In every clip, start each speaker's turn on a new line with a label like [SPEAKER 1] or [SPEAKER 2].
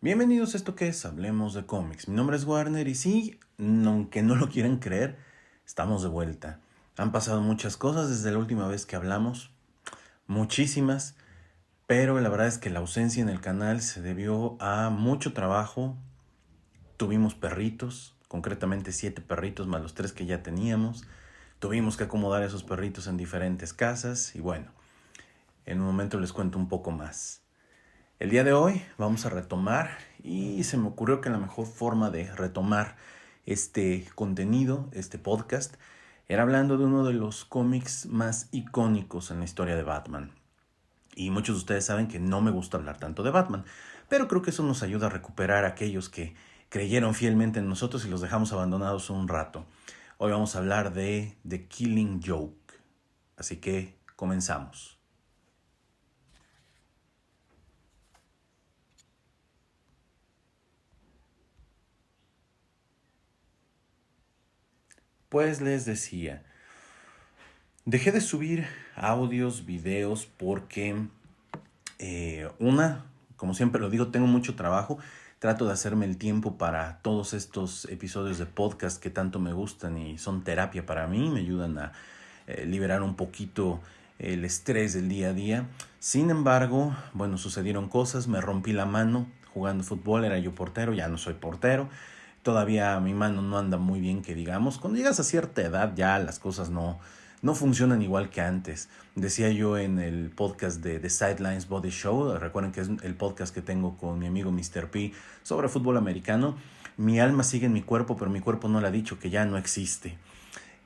[SPEAKER 1] Bienvenidos a esto que es Hablemos de Cómics. Mi nombre es Warner y sí, aunque no lo quieran creer, estamos de vuelta. Han pasado muchas cosas desde la última vez que hablamos, muchísimas, pero la verdad es que la ausencia en el canal se debió a mucho trabajo. Tuvimos perritos, concretamente 7 perritos más los 3 que ya teníamos. Tuvimos que acomodar esos perritos en diferentes casas y bueno, en un momento les cuento un poco más. El día de hoy vamos a retomar y se me ocurrió que la mejor forma de retomar este contenido, este podcast, era hablando de uno de los cómics más icónicos en la historia de Batman. Y muchos de ustedes saben que no me gusta hablar tanto de Batman, pero creo que eso nos ayuda a recuperar a aquellos que creyeron fielmente en nosotros y los dejamos abandonados un rato. Hoy vamos a hablar de The Killing Joke, así que comenzamos. Pues les decía, dejé de subir audios, videos porque como siempre lo digo, tengo mucho trabajo. Trato de hacerme el tiempo para todos estos episodios de podcast que tanto me gustan y son terapia para mí, me ayudan a liberar un poquito el estrés del día a día. Sin embargo, bueno, sucedieron cosas, me rompí la mano jugando fútbol, era yo portero, ya no soy portero. Todavía mi mano no anda muy bien, que digamos. Cuando llegas a cierta edad ya las cosas no funcionan igual que antes. Decía yo en el podcast de The Sidelines Body Show, recuerden que es el podcast que tengo con mi amigo Mr. P sobre fútbol americano. Mi alma sigue en mi cuerpo, pero mi cuerpo no le ha dicho que ya no existe.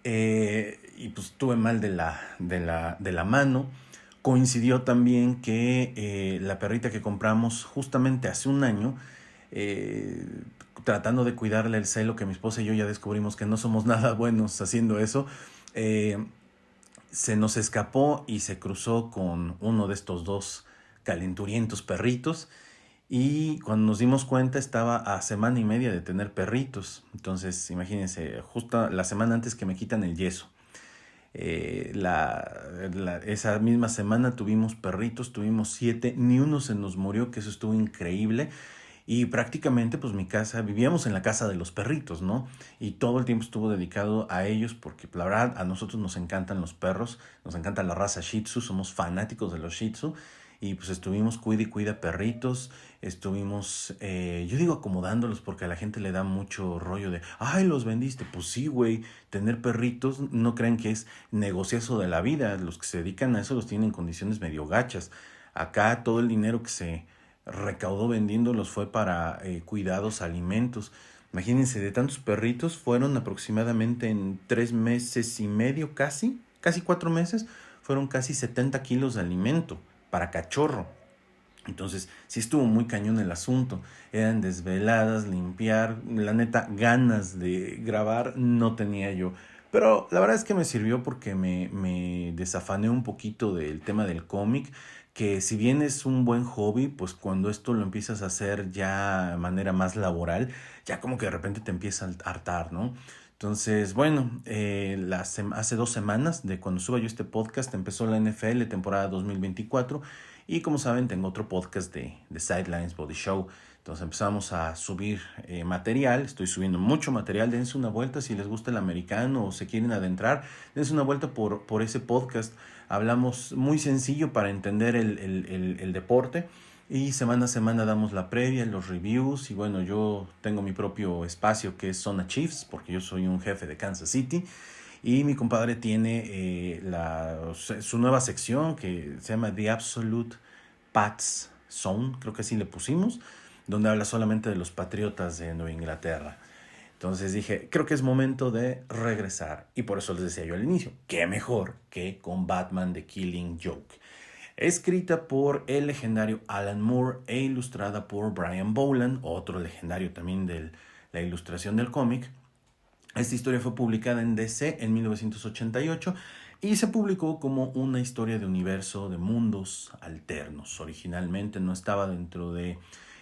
[SPEAKER 1] Y pues estuve mal de la mano. Coincidió también que la perrita que compramos justamente hace un año, eh, tratando de cuidarle el celo, que mi esposa y yo ya descubrimos que no somos nada buenos haciendo eso, eh, se nos escapó y se cruzó con uno de estos dos calenturientos perritos. Y cuando nos dimos cuenta estaba a semana y media de tener perritos. Entonces, imagínense, justo la semana antes que me quitan el yeso. Esa misma semana tuvimos perritos, tuvimos 7, ni uno se nos murió, que eso estuvo increíble. Y prácticamente pues vivíamos en la casa de los perritos, ¿no? Y todo el tiempo estuvo dedicado a ellos porque la verdad a nosotros nos encantan los perros, nos encanta la raza Shih Tzu, somos fanáticos de los Shih Tzu. Y pues estuvimos cuida y cuida perritos, estuvimos, yo digo acomodándolos porque a la gente le da mucho rollo de, ay, los vendiste. Pues sí, güey, tener perritos, no crean que es negociazo de la vida, los que se dedican a eso los tienen en condiciones medio gachas. Acá todo el dinero que se recaudó vendiéndolos fue para cuidados, alimentos. Imagínense, de tantos perritos fueron aproximadamente en 3 meses y medio, casi 4 meses, fueron casi 70 kilos de alimento para cachorro. Entonces, sí estuvo muy cañón el asunto. Eran desveladas, limpiar, la neta, ganas de grabar no tenía yo. Pero la verdad es que me sirvió porque me desafané un poquito del tema del cómic, que si bien es un buen hobby, pues cuando esto lo empiezas a hacer ya de manera más laboral, ya como que de repente te empieza a hartar, ¿no? Entonces, bueno, hace 2 semanas de cuando suba yo este podcast empezó la NFL temporada 2024 y como saben tengo otro podcast de Sidelines Body Show. Entonces empezamos a subir material, estoy subiendo mucho material, dense una vuelta si les gusta el americano o se quieren adentrar, dense una vuelta por ese podcast. Hablamos muy sencillo para entender el deporte. Y semana a semana damos la previa, los reviews y bueno, yo tengo mi propio espacio que es Zona Chiefs porque yo soy un jefe de Kansas City y mi compadre tiene su nueva sección que se llama The Absolute Pats Zone, creo que así le pusimos, donde habla solamente de los Patriotas de Nueva Inglaterra. Entonces dije, creo que es momento de regresar y por eso les decía yo al inicio, qué mejor que con Batman The Killing Joke. Escrita por el legendario Alan Moore e ilustrada por Brian Boland, otro legendario también de la ilustración del cómic. Esta historia fue publicada en DC en 1988 y se publicó como una historia de universo de mundos alternos. Originalmente no estaba dentro de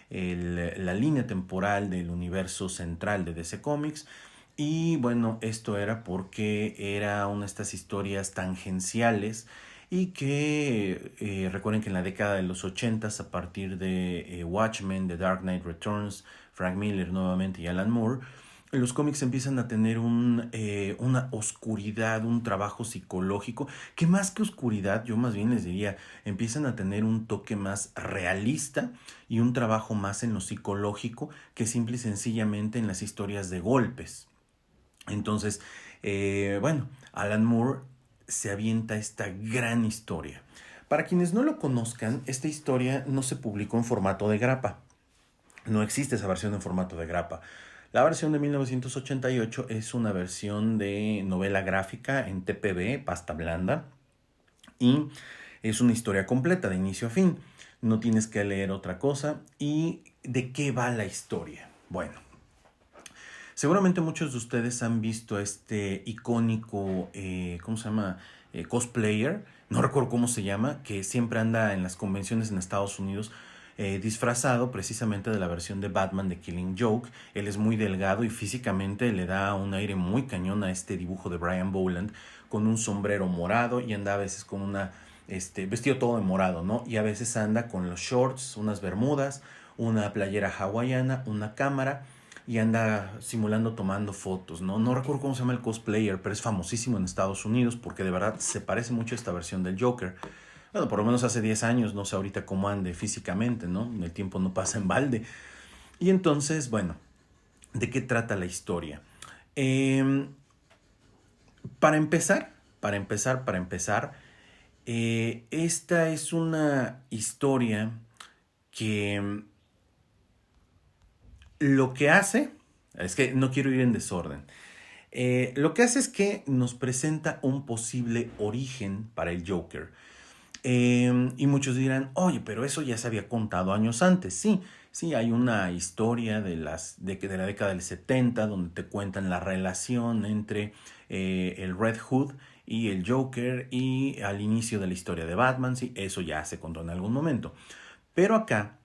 [SPEAKER 1] la línea temporal del universo central de DC Comics. Y bueno, esto era porque era una de estas historias tangenciales y que recuerden que en la década de los 80s, a partir de Watchmen, The Dark Knight Returns, Frank Miller nuevamente y Alan Moore, los cómics empiezan a tener una oscuridad, un trabajo psicológico, que más que oscuridad, yo más bien les diría, empiezan a tener un toque más realista y un trabajo más en lo psicológico que simple y sencillamente en las historias de golpes. Entonces, bueno, Alan Moore se avienta esta gran historia. Para quienes no lo conozcan, esta historia no se publicó en formato de grapa. No existe esa versión en formato de grapa. La versión de 1988 es una versión de novela gráfica en TPB, pasta blanda, y es una historia completa de inicio a fin. No tienes que leer otra cosa. ¿Y de qué va la historia? Bueno, seguramente muchos de ustedes han visto este icónico, ¿cómo se llama? Cosplayer, no recuerdo cómo se llama, que siempre anda en las convenciones en Estados Unidos disfrazado precisamente de la versión de Batman de Killing Joke. Él es muy delgado y físicamente le da un aire muy cañón a este dibujo de Brian Boland, con un sombrero morado y anda a veces con vestido todo de morado, ¿no? Y a veces anda con los shorts, unas bermudas, una playera hawaiana, una cámara y anda simulando tomando fotos, ¿no? No recuerdo cómo se llama el cosplayer, pero es famosísimo en Estados Unidos porque de verdad se parece mucho a esta versión del Joker. Bueno, por lo menos hace 10 años, no sé ahorita cómo ande físicamente, ¿no? El tiempo no pasa en balde. Y entonces, bueno, ¿de qué trata la historia? Eh, para empezar, esta es una historia que lo que hace, es que no quiero ir en desorden, lo que hace es que nos presenta un posible origen para el Joker. Y muchos dirán, oye, pero eso ya se había contado años antes. Sí, sí, hay una historia de la década del 70 donde te cuentan la relación entre el Red Hood y el Joker y al inicio de la historia de Batman. Sí, eso ya se contó en algún momento. Pero acá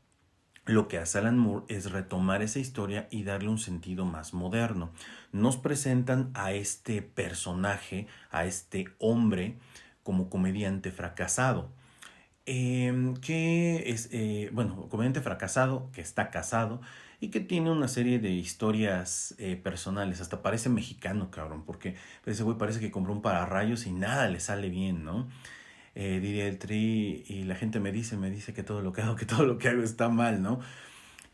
[SPEAKER 1] lo que hace Alan Moore es retomar esa historia y darle un sentido más moderno. Nos presentan a este personaje, a este hombre, como comediante fracasado. Que es, bueno, comediante fracasado, que está casado y que tiene una serie de historias personales. Hasta parece mexicano, cabrón, porque ese güey parece que compró un pararrayos y nada le sale bien, ¿no? Diría el Tri, y la gente me dice que todo lo que hago, que todo lo que hago está mal, ¿no?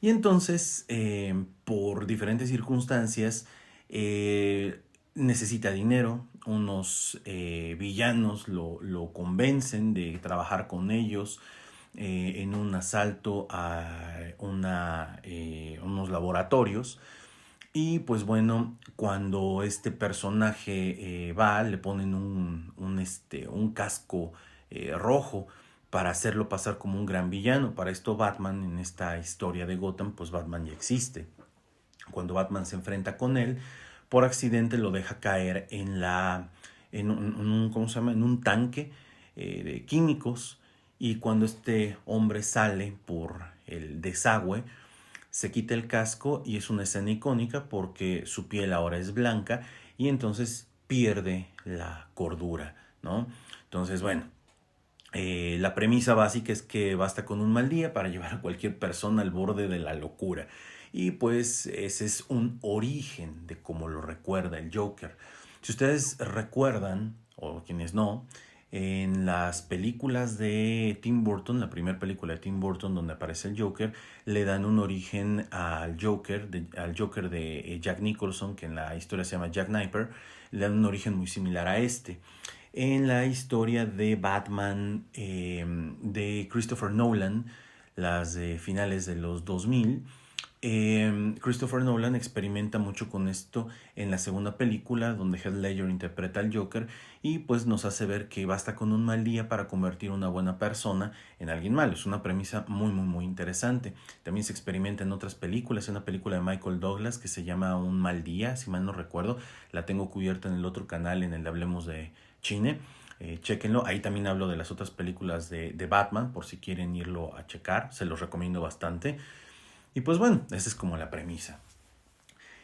[SPEAKER 1] Y entonces, por diferentes circunstancias, necesita dinero, unos villanos lo convencen de trabajar con ellos en un asalto a unos laboratorios. Y pues bueno, cuando este personaje va, le ponen un casco rojo para hacerlo pasar como un gran villano. Para esto Batman, en esta historia de Gotham, pues Batman ya existe. Cuando Batman se enfrenta con él, por accidente lo deja caer ¿cómo se llama? En un tanque de químicos. Y cuando este hombre sale por el desagüe, se quita el casco y es una escena icónica porque su piel ahora es blanca y entonces pierde la cordura, ¿no? Entonces, bueno, la premisa básica es que basta con un mal día para llevar a cualquier persona al borde de la locura. Y pues ese es un origen de cómo lo recuerda el Joker. Si ustedes recuerdan, o quienes no, en las películas de Tim Burton, la primera película de Tim Burton donde aparece el Joker, le dan un origen al Joker de Jack Nicholson, que en la historia se llama Jack Napier, le dan un origen muy similar a este. En la historia de Batman de Christopher Nolan, las de finales de los 2000, Christopher Nolan experimenta mucho con esto en la segunda película donde Heath Ledger interpreta al Joker y pues nos hace ver que basta con un mal día para convertir a una buena persona en alguien malo. Es una premisa muy muy muy interesante. También se experimenta en otras películas, en una película de Michael Douglas que se llama Un mal día, si mal no recuerdo, la tengo cubierta en el otro canal en el de Hablemos de Cine. Chéquenlo, ahí también hablo de las otras películas de Batman por si quieren irlo a checar, se los recomiendo bastante. Y pues bueno, esa es como la premisa.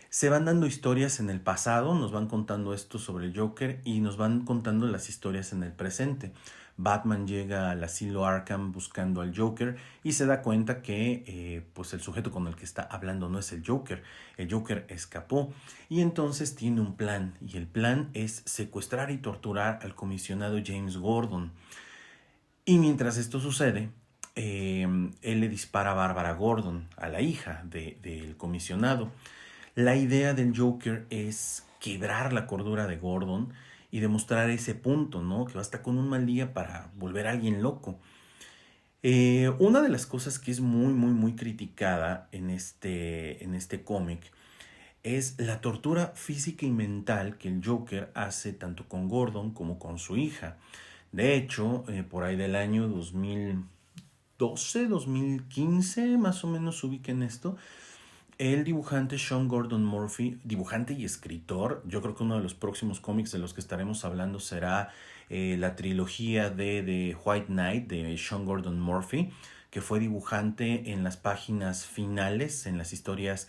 [SPEAKER 1] Se van dando historias en el pasado, nos van contando esto sobre el Joker y nos van contando las historias en el presente. Batman llega al asilo Arkham buscando al Joker y se da cuenta que pues el sujeto con el que está hablando no es el Joker escapó y entonces tiene un plan y el plan es secuestrar y torturar al comisionado James Gordon. Y mientras esto sucede, él le dispara a Bárbara Gordon, a la hija del comisionado. La idea del Joker es quebrar la cordura de Gordon y demostrar ese punto, ¿no? Que basta con un mal día para volver a alguien loco. Una de las cosas que es muy criticada en este cómic es la tortura física y mental que el Joker hace tanto con Gordon como con su hija. De hecho, por ahí del año 2012, 2015, más o menos se ubica en esto, el dibujante Sean Gordon Murphy, dibujante y escritor, yo creo que uno de los próximos cómics de los que estaremos hablando será la trilogía de White Knight de Sean Gordon Murphy, que fue dibujante en las páginas finales, en las historias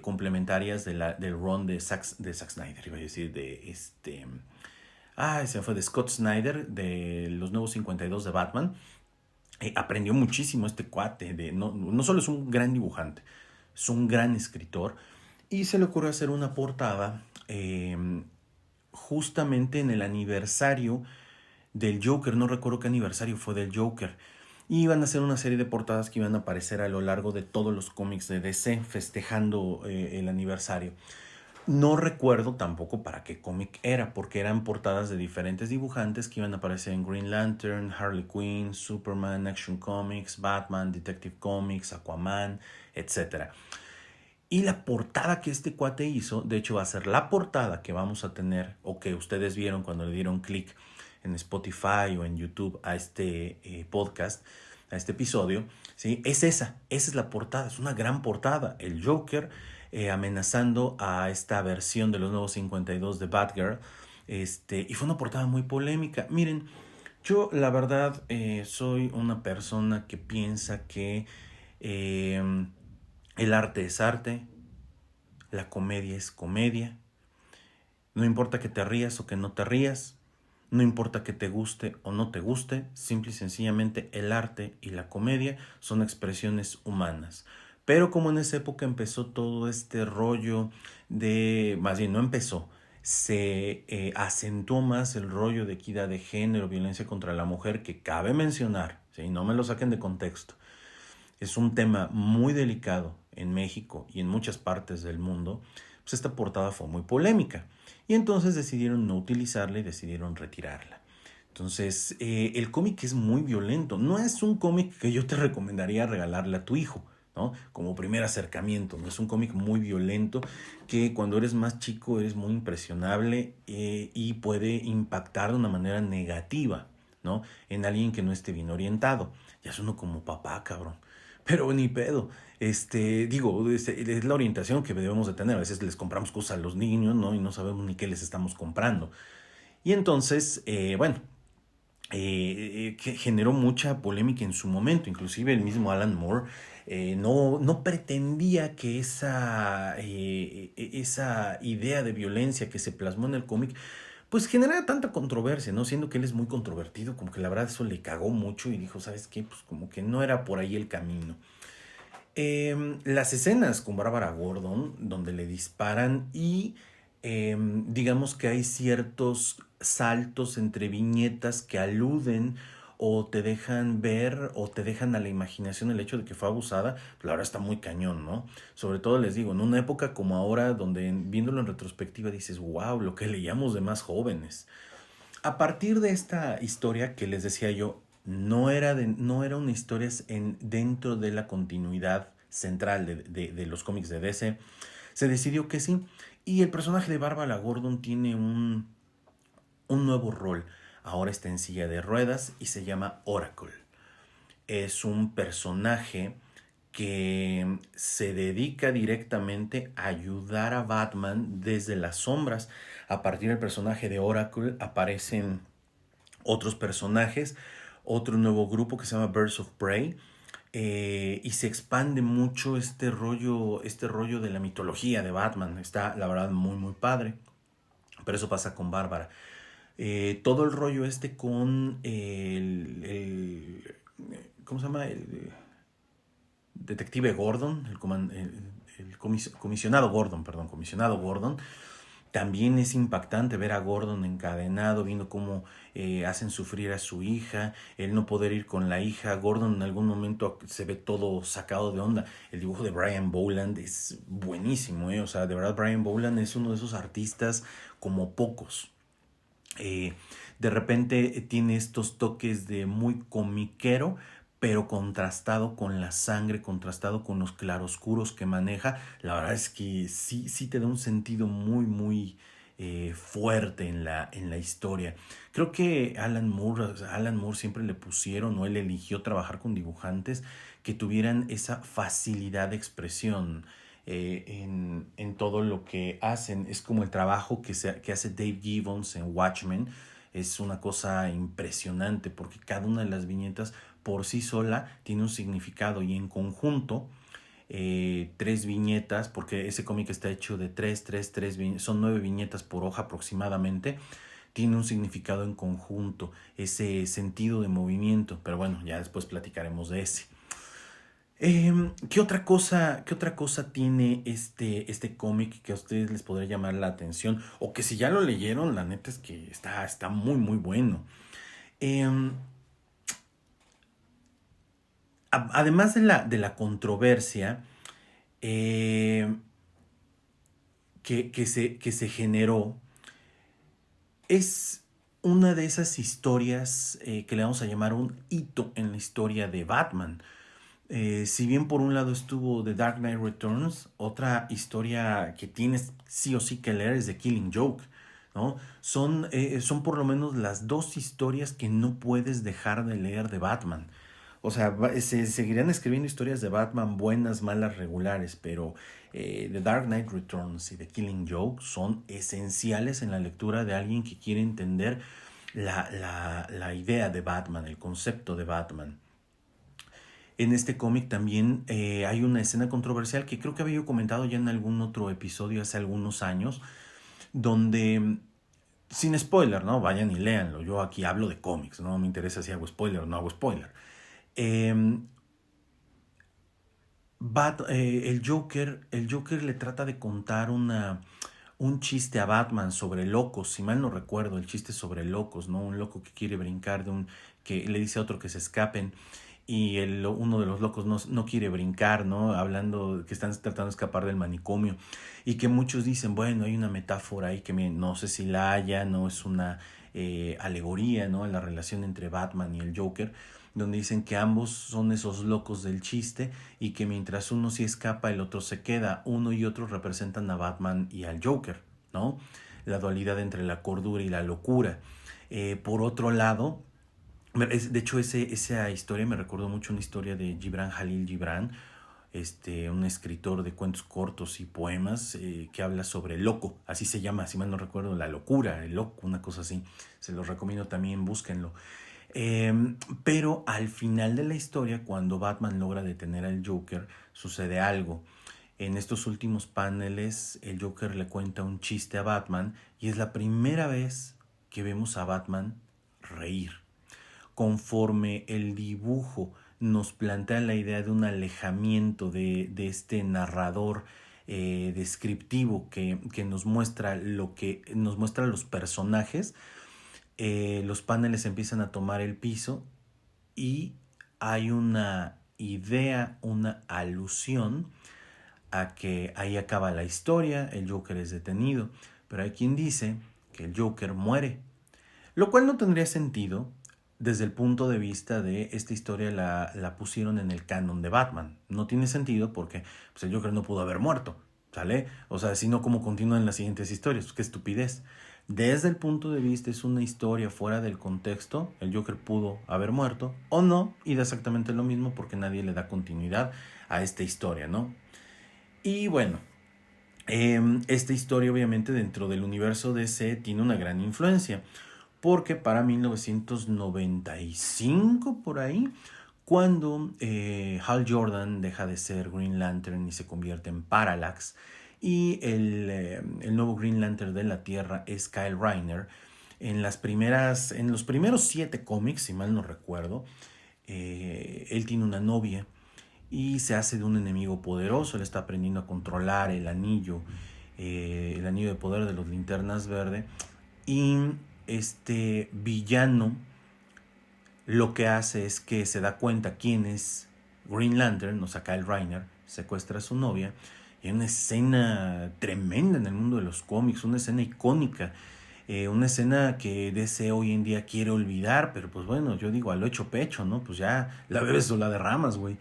[SPEAKER 1] complementarias del run de Zack Snyder, iba a decir, se fue de Scott Snyder, de los Nuevos 52 de Batman. Aprendió muchísimo este cuate, no solo es un gran dibujante, es un gran escritor, y se le ocurrió hacer una portada justamente en el aniversario del Joker, no recuerdo qué aniversario fue del Joker, y iban a hacer una serie de portadas que iban a aparecer a lo largo de todos los cómics de DC festejando el aniversario. No recuerdo tampoco para qué cómic era, porque eran portadas de diferentes dibujantes que iban a aparecer en Green Lantern, Harley Quinn, Superman, Action Comics, Batman, Detective Comics, Aquaman, etc. Y la portada que este cuate hizo, de hecho va a ser la portada que vamos a tener, o que ustedes vieron cuando le dieron clic en Spotify o en YouTube a este podcast, a este episodio, ¿sí? Esa es la portada, es una gran portada. El Joker amenazando a esta versión de los Nuevos 52 de Batgirl, y fue una portada muy polémica. Miren, yo la verdad soy una persona que piensa que el arte es arte, la comedia es comedia, no importa que te rías o que no te rías, no importa que te guste o no te guste, simple y sencillamente el arte y la comedia son expresiones humanas. Pero como en esa época empezó todo este rollo más bien no empezó, se acentuó más el rollo de equidad de género, violencia contra la mujer, que cabe mencionar, ¿sí? No me lo saquen de contexto. Es un tema muy delicado en México y en muchas partes del mundo. Pues esta portada fue muy polémica y entonces decidieron no utilizarla y decidieron retirarla. Entonces, el cómic es muy violento. No es un cómic que yo te recomendaría regalarle a tu hijo, ¿no? Como primer acercamiento. No es un cómic muy violento que cuando eres más chico eres muy impresionable y puede impactar de una manera negativa, ¿no? En alguien que no esté bien orientado. Ya es uno como papá, cabrón. Pero ni pedo. Digo, es la orientación que debemos de tener. A veces les compramos cosas a los niños, ¿no? Y no sabemos ni qué les estamos comprando. Y entonces, que generó mucha polémica en su momento. Inclusive el mismo Alan Moore no pretendía que esa idea de violencia que se plasmó en el cómic pues generara tanta controversia, ¿no? Siendo que él es muy controvertido, como que la verdad eso le cagó mucho y dijo, ¿sabes qué? Pues como que no era por ahí el camino. Las escenas con Bárbara Gordon, donde le disparan y digamos que hay ciertos saltos entre viñetas que aluden o te dejan ver o te dejan a la imaginación el hecho de que fue abusada, pues la verdad está muy cañón, ¿no? Sobre todo les digo, en una época como ahora, donde viéndolo en retrospectiva dices, wow, lo que leíamos de más jóvenes. A partir de esta historia que les decía yo, no era una historia dentro de la continuidad central de los cómics de DC. Se decidió que sí. Y el personaje de Bárbara Gordon tiene un nuevo rol. Ahora está en silla de ruedas y se llama Oracle. Es un personaje que se dedica directamente a ayudar a Batman desde las sombras. A partir del personaje de Oracle aparecen otros personajes, otro nuevo grupo que se llama Birds of Prey, y se expande mucho este rollo de la mitología de Batman. Está, la verdad, muy padre. Pero eso pasa con Bárbara. Todo el rollo con ¿cómo se llama? El detective Gordon, comisionado Gordon, perdón, comisionado Gordon. También es impactante ver a Gordon encadenado, viendo cómo hacen sufrir a su hija, el no poder ir con la hija. Gordon en algún momento se ve todo sacado de onda. El dibujo de Brian Boland es buenísimo, ¿eh? O sea, de verdad Brian Boland es uno de esos artistas como pocos. De repente tiene estos toques de muy comiquero, pero contrastado con la sangre, contrastado con los claroscuros que maneja. La verdad es que sí te da un sentido muy fuerte en la historia. Creo que Alan Moore siempre le pusieron, o él eligió trabajar con dibujantes que tuvieran esa facilidad de expresión. En todo lo que hacen. Es como el trabajo que hace Dave Gibbons en Watchmen. Es una cosa impresionante porque cada una de las viñetas por sí sola tiene un significado, y en conjunto 3 viñetas, porque ese cómic está hecho de son 9 viñetas por hoja aproximadamente, tiene un significado en conjunto, ese sentido de movimiento. Pero bueno, ya después platicaremos de ese. ¿Qué otra cosa tiene este cómic que a ustedes les podría llamar la atención? O que si ya lo leyeron, la neta es que está muy bueno. Em, Además de la controversia eh, que se generó, es una de esas historias que le vamos a llamar un hito en la historia de Batman. Si bien por un lado estuvo The Dark Knight Returns, otra historia que tienes sí o sí que leer es The Killing Joke, ¿no? Son por lo menos las 2 historias que no puedes dejar de leer de Batman. O sea, se seguirán escribiendo historias de Batman buenas, malas, regulares, pero The Dark Knight Returns y The Killing Joke son esenciales en la lectura de alguien que quiere entender la idea de Batman, el concepto de Batman. En este cómic también hay una escena controversial que creo que había comentado ya en algún otro episodio hace algunos años, donde, sin spoiler, ¿no? Vayan y léanlo. Yo aquí hablo de cómics, no me interesa si hago spoiler o no hago spoiler. Eh, el Joker le trata de contar un chiste a Batman sobre locos, si mal no recuerdo, el chiste sobre locos, ¿no? Un loco que quiere brincar que le dice a otro que se escapen, y uno de los locos no quiere brincar, ¿no? Hablando que están tratando de escapar del manicomio, y que muchos dicen, bueno, hay una metáfora ahí que no sé si la haya, no es una alegoría, ¿no? En la relación entre Batman y el Joker, donde dicen que ambos son esos locos del chiste, y que mientras uno sí escapa, el otro se queda. Uno y otro representan a Batman y al Joker, ¿no? La dualidad entre la cordura y la locura. Por otro lado, de hecho, esa historia me recordó mucho una historia de Gibran Jalil Gibran, un escritor de cuentos cortos y poemas, que habla sobre el loco, así se llama, si mal no recuerdo, la locura, el loco, una cosa así. Se los recomiendo también, búsquenlo. Pero al final de la historia, cuando Batman logra detener al Joker, sucede algo. En estos últimos paneles, el Joker le cuenta un chiste a Batman, y es la primera vez que vemos a Batman reír. Conforme el dibujo nos plantea la idea de un alejamiento de este narrador descriptivo que nos muestra los personajes, los paneles empiezan a tomar el piso, y hay una idea, una alusión a que ahí acaba la historia, el Joker es detenido, pero hay quien dice que el Joker muere, lo cual no tendría sentido desde el punto de vista de esta historia la pusieron en el canon de Batman. No tiene sentido porque pues, el Joker no pudo haber muerto, ¿sale? O sea, si no, ¿cómo continúan las siguientes historias? Pues, qué estupidez. Desde el punto de vista es una historia fuera del contexto. El Joker pudo haber muerto o no, y da exactamente lo mismo porque nadie le da continuidad a esta historia, ¿no? Y bueno, esta historia obviamente dentro del universo DC tiene una gran influencia, porque para 1995 por ahí, cuando Hal Jordan deja de ser Green Lantern y se convierte en Parallax, y el nuevo Green Lantern de la Tierra es Kyle Rayner, En los primeros 7 cómics, si mal no recuerdo, él tiene una novia y se hace de un enemigo poderoso. Él está aprendiendo a controlar el anillo de poder de los Linternas Verde. Y este villano lo que hace es que se da cuenta quién es Green Lantern, o sea, Kyle Rayner, secuestra a su novia. Y hay una escena tremenda en el mundo de los cómics, una escena icónica, una escena que DC hoy en día quiere olvidar, pero pues bueno, yo digo, a lo hecho pecho, ¿no? Pues ya la bebes o la derramas, güey.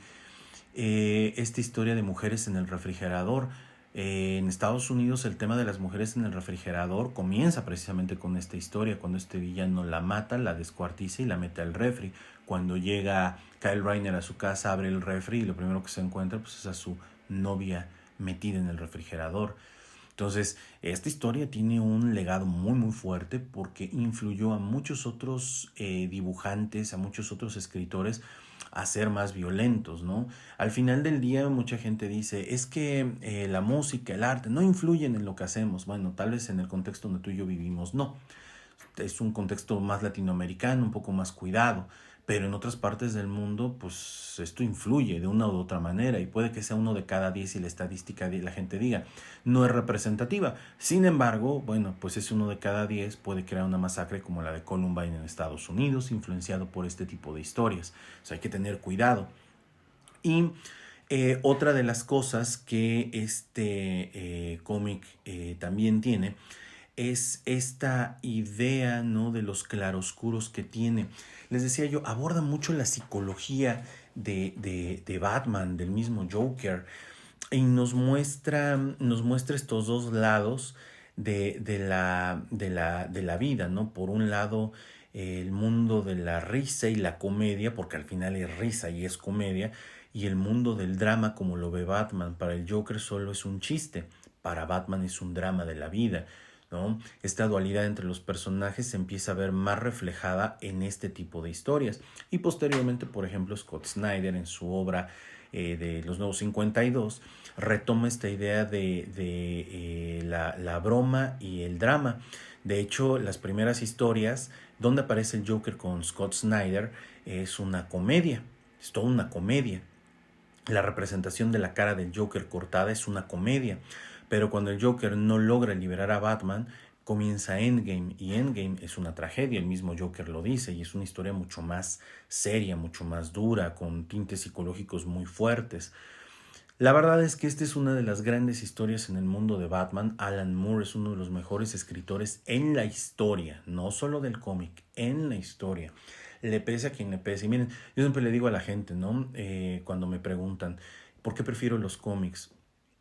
[SPEAKER 1] Esta historia de mujeres en el refrigerador. En Estados Unidos el tema de las mujeres en el refrigerador comienza precisamente con esta historia, cuando este villano la mata, la descuartiza y la mete al refri. Cuando llega Kyle Rayner a su casa, abre el refri y lo primero que se encuentra pues, es a su novia metida en el refrigerador. Entonces, esta historia tiene un legado muy muy fuerte porque influyó a muchos otros dibujantes, a muchos otros escritores a ser más violentos, ¿no? Al final del día mucha gente dice, es que la música, el arte no influyen en lo que hacemos. Bueno, tal vez en el contexto donde tú y yo vivimos, no. Es un contexto más latinoamericano, un poco más cuidado, pero en otras partes del mundo, pues esto influye de una u otra manera y puede que sea 1 de cada 10 y la estadística de la gente diga no es representativa. Sin embargo, bueno, pues ese 1 de cada 10 puede crear una masacre como la de Columbine en Estados Unidos, influenciado por este tipo de historias. O sea, hay que tener cuidado. Y otra de las cosas que este cómic también tiene es esta idea, ¿no? De los claroscuros que tiene. Les decía yo, aborda mucho la psicología de Batman, del mismo Joker, y nos muestra estos dos lados de la vida, ¿no? Por un lado, el mundo de la risa y la comedia, porque al final es risa y es comedia, y el mundo del drama como lo ve Batman. Para el Joker solo es un chiste, para Batman es un drama de la vida, ¿no? Esta dualidad entre los personajes se empieza a ver más reflejada en este tipo de historias. Y posteriormente, por ejemplo, Scott Snyder en su obra de Los Nuevos 52 retoma esta idea de la broma y el drama. De hecho, las primeras historias donde aparece el Joker con Scott Snyder es una comedia, es toda una comedia. La representación de la cara del Joker cortada es una comedia, pero cuando el Joker no logra liberar a Batman, comienza Endgame, y Endgame es una tragedia, el mismo Joker lo dice, y es una historia mucho más seria, mucho más dura, con tintes psicológicos muy fuertes. La verdad es que esta es una de las grandes historias en el mundo de Batman. Alan Moore es uno de los mejores escritores en la historia, no solo del cómic, en la historia. Le pese a quien le pese. Y miren, yo siempre le digo a la gente, ¿no? Cuando me preguntan, ¿por qué prefiero los cómics?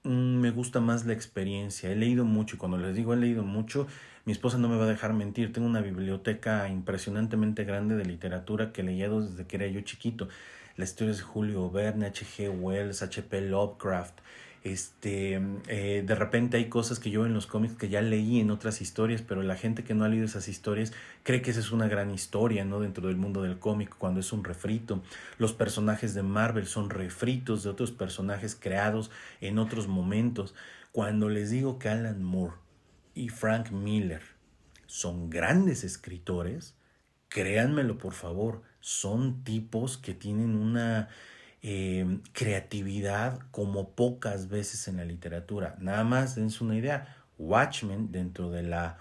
[SPEAKER 1] Me gusta más la experiencia. He leído mucho y cuando les digo he leído mucho, mi esposa no me va a dejar mentir. Tengo una biblioteca impresionantemente grande de literatura que he leído desde que era yo chiquito. Las historias de Julio Verne, H.G. Wells, H.P. Lovecraft. De repente hay cosas que yo en los cómics que ya leí en otras historias, pero la gente que no ha leído esas historias cree que esa es una gran historia, ¿no? Dentro del mundo del cómic, cuando es un refrito. Los personajes de Marvel son refritos de otros personajes creados en otros momentos. Cuando les digo que Alan Moore y Frank Miller son grandes escritores, créanmelo por favor, son tipos que tienen una creatividad como pocas veces en la literatura. Nada más dense una idea, Watchmen dentro de la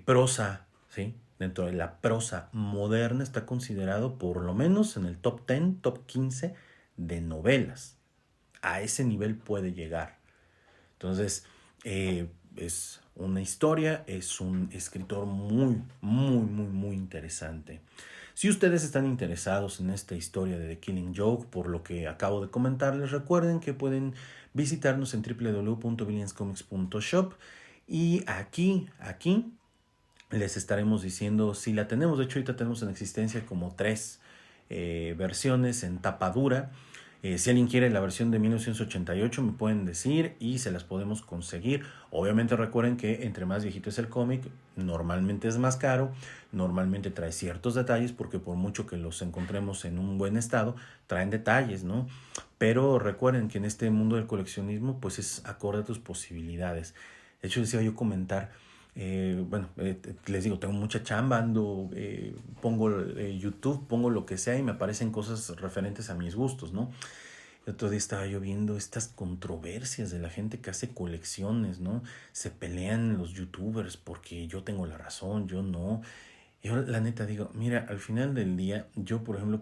[SPEAKER 1] prosa, ¿sí? Dentro de la prosa moderna está considerado por lo menos en el top 10, top 15 de novelas. A ese nivel puede llegar. Entonces, es una historia, es un escritor muy, muy, muy, muy interesante. Si ustedes están interesados en esta historia de The Killing Joke, por lo que acabo de comentarles, recuerden que pueden visitarnos en www.villanscomics.shop y aquí les estaremos diciendo si la tenemos. De hecho, ahorita tenemos en existencia como 3 versiones en tapa dura. Si alguien quiere la versión de 1988 me pueden decir y se las podemos conseguir. Obviamente recuerden que entre más viejito es el cómic, normalmente es más caro, normalmente trae ciertos detalles porque por mucho que los encontremos en un buen estado, traen detalles, ¿no? Pero recuerden que en este mundo del coleccionismo pues es acorde a tus posibilidades. De hecho decía yo comentar Les digo, tengo mucha chamba, ando, pongo YouTube, pongo lo que sea y me aparecen cosas referentes a mis gustos, ¿no? El otro día estaba yo viendo estas controversias de la gente que hace colecciones, ¿no? Se pelean los youtubers porque yo tengo la razón, yo no. Yo la neta digo, mira, al final del día, yo por ejemplo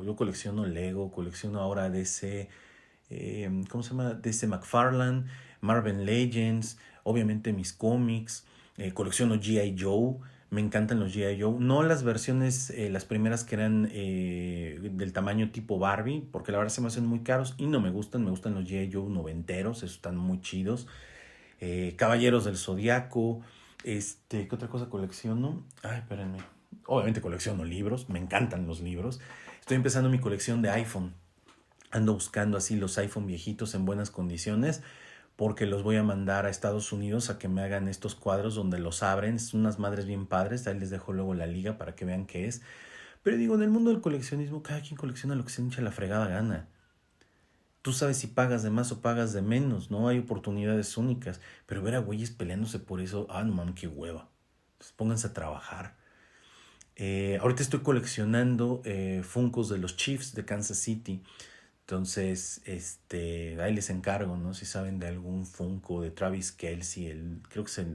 [SPEAKER 1] yo colecciono Lego, colecciono ahora DC, ¿cómo se llama? DC McFarlane, Marvel Legends, obviamente mis cómics, colecciono G.I. Joe, me encantan los G.I. Joe, no las versiones, las primeras que eran del tamaño tipo Barbie, porque la verdad se me hacen muy caros y no me gustan los G.I. Joe noventeros, esos están muy chidos. Caballeros del Zodiaco, ¿qué otra cosa colecciono? Ay, espérenme. Obviamente colecciono libros, me encantan los libros. Estoy empezando mi colección de iPhone. Ando buscando así los iPhone viejitos en buenas condiciones porque los voy a mandar a Estados Unidos a que me hagan estos cuadros donde los abren. Son unas madres bien padres. Ahí les dejo luego la liga para que vean qué es. Pero digo, en el mundo del coleccionismo, cada quien colecciona lo que se hincha la fregada gana. Tú sabes si pagas de más o pagas de menos, ¿no? Hay oportunidades únicas. Pero ver a güeyes peleándose por eso, no mames, qué hueva. Entonces, pónganse a trabajar. Ahorita estoy coleccionando Funkos de los Chiefs de Kansas City. Entonces, ahí les encargo, ¿no? Si saben de algún Funko de Travis Kelce, creo que es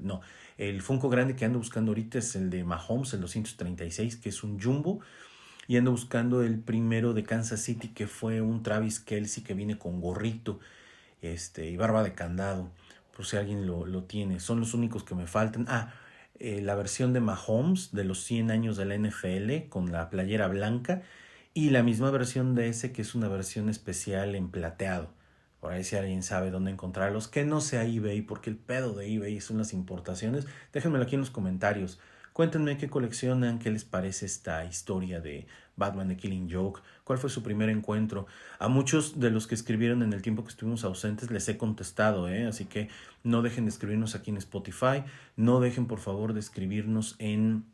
[SPEAKER 1] el Funko grande que ando buscando ahorita es el de Mahomes, el 236, que es un jumbo. Y ando buscando el primero de Kansas City, que fue un Travis Kelce que viene con gorrito, y barba de candado, por si alguien lo tiene. Son los únicos que me faltan. La versión de Mahomes de los 100 años de la NFL con la playera blanca y la misma versión de ese que es una versión especial en plateado. Por ahí si alguien sabe dónde encontrarlos, que no sea eBay, porque el pedo de eBay son las importaciones. Déjenmelo aquí en los comentarios. Cuéntenme qué coleccionan, qué les parece esta historia de Batman The Killing Joke, cuál fue su primer encuentro. A muchos de los que escribieron en el tiempo que estuvimos ausentes les he contestado, así que no dejen de escribirnos aquí en Spotify, no dejen por favor de escribirnos en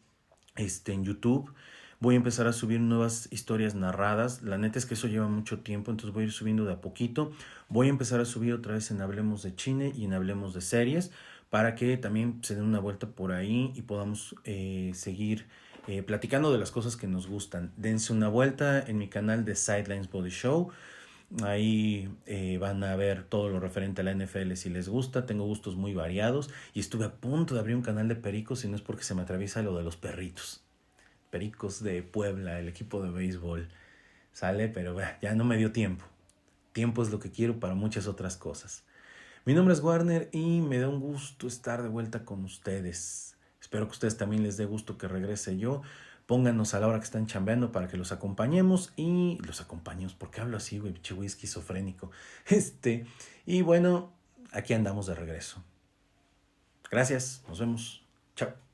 [SPEAKER 1] YouTube. Voy a empezar a subir nuevas historias narradas. La neta es que eso lleva mucho tiempo, entonces voy a ir subiendo de a poquito. Voy a empezar a subir otra vez en Hablemos de Cine y en Hablemos de Series para que también se den una vuelta por ahí y podamos seguir platicando de las cosas que nos gustan. Dense una vuelta en mi canal de Sidelines Body Show. Ahí van a ver todo lo referente a la NFL si les gusta. Tengo gustos muy variados y estuve a punto de abrir un canal de pericos y no es porque se me atraviesa lo de los perritos. Pericos de Puebla, el equipo de béisbol. Sale, pero ya no me dio tiempo. Tiempo es lo que quiero para muchas otras cosas. Mi nombre es Warner y me da un gusto estar de vuelta con ustedes. Espero que a ustedes también les dé gusto que regrese yo. Pónganos a la hora que están chambeando para que los acompañemos y los acompañemos. ¿Por qué hablo así, güey? Pinche güey esquizofrénico. Y bueno, aquí andamos de regreso. Gracias, nos vemos. Chao.